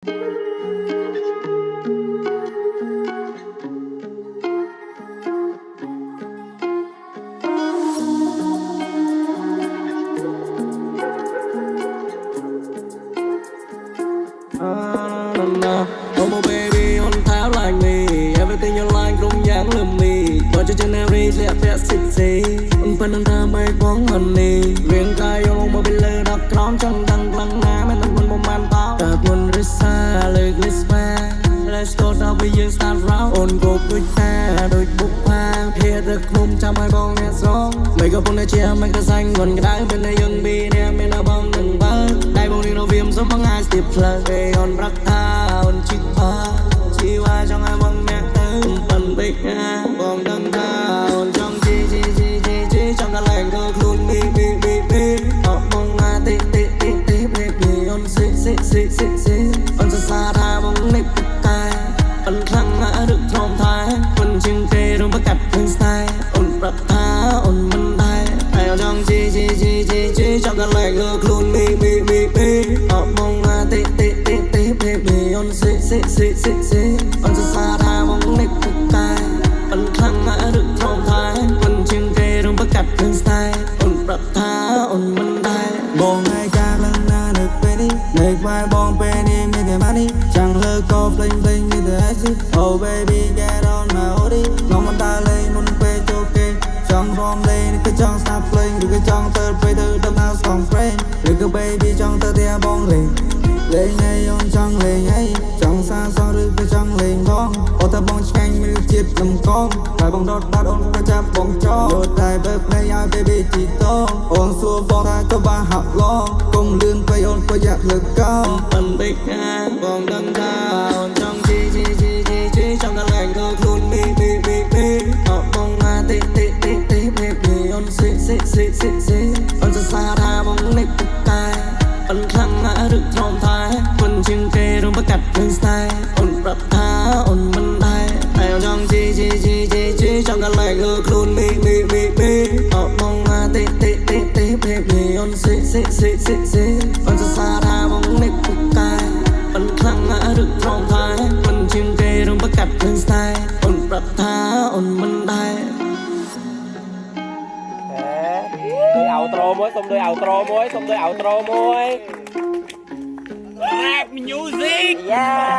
Oh my baby on top like me everything you like ក្រុមយ៉ាងលឹមមីបើជា January ស្លៀកពាក់ sexy ប៉ុន្តែតាមបែកបងហ្នឹងនេះរាងកាយយកលងមកពីលើដល់ក្រោមចង់ដឹងខ្លាំងណាស់មិនដឹងមិនប្រមាណតោតើមុនរិសាលើក list man let's go now we you start round អូនគោកដូចតាដូចបុកផាភេទទឹកឃុំចាំឲ្យបងអ្នកស្រងមិនក៏ពុនតែជាមិនក៏សាញ់មិនក្តៅមិនតែយើងពីរអ្នកមានតែបងនឹងបើដៃបងនេះនៅវាមសុំបងអាចស្ទាបផ្លូវពេលអូនប្រកថាអូនជីកជីវ៉ាចង់ឲ្យបងអ្នកទៅប៉ុនបិចណាបងដឹងថាអូនចង់ជីចង់កន្លែងក៏ខ្លួនមីអត់បងណាតិbaby អូនសិអូនសរសើរថាបងនេះពុកកាយប៉ុនខ្លាំងណាស់ឬធំថែប៉ុនជាងគេរំបកាត់ខ្លួនស្ទាយអូនប្រាប់ថាអូនមិនដែរតែអូនចង់ជីចង់កន្លែងក៏ខ្លួនមីអត់បងណាតិ baby អូនសិអូនសរសើរថាបងនេះពុកកាយប៉ុនខ្លាំងណាស់ឬធំថែប៉ុនជាងគេរំបកាត់ខ្លួនស្ទាយអូនប្រាប់ថាអូនមិនដែរបងឯកាខ្លាំងណាស់នៅពេលនេះនៅក្បែរបងពេលនេះមានតែម៉ានីចាំងលើកោផ្លេងមានតែ icy oh baby get on my body នំមិនដើរលេងមុនពេលចូលគេចង់រំលេងឬក៏ចង់ស្ដាប់ភ្លេងឬក៏ចង់ទៅពេលទៅដំណើរស្គងព្រេងឬក៏ baby ចង់ទៅផ្ទះបងលេងឲ្យអូនចង់លេងឲ្យចង់សាសងឬក៏ចង់លេងបងអូថាបងឆ្ងាញ់មានជាតិលំកងតែបងដុតដាត់អូនក៏ចាប់បងចោលតែបើភ្នែកឲ្យ baby ជីតងអូនសួរបងថាក៏បានហាក់ឡងកុំលឿនពេកអូនក៏យ៉ាក់លើកោប៉ុនបិចណាបងដឹងថាអូនចង់ជីចង់កន្លែងក៏ខ្លួនមីអត់បងណាតិ baby អូនសិអូនសរសើរថាបងនេះពុកកាយប៉ុនខ្លាំងណាស់ឬធំថែប៉ុនជាងគេរំបកាត់ខ្លួនស្ទាយអូនប្រាប់ថាអូនមិនដែរតែអូនចង់ជីចង់កន្លែងក៏ខ្លួនមីអត់បងណាតិ baby អូនសិអូនសរសើរថាបងនេះពុកកាយប៉ុនខ្លាំងណាស់ឬធំថែប៉ុនជាងគេរំបកាត់ខ្លួនស្ទាយអូនប្រាប់ថាអូនមិនដែរoutroមួយសុំដូច outro មួយ rap music យ៉ា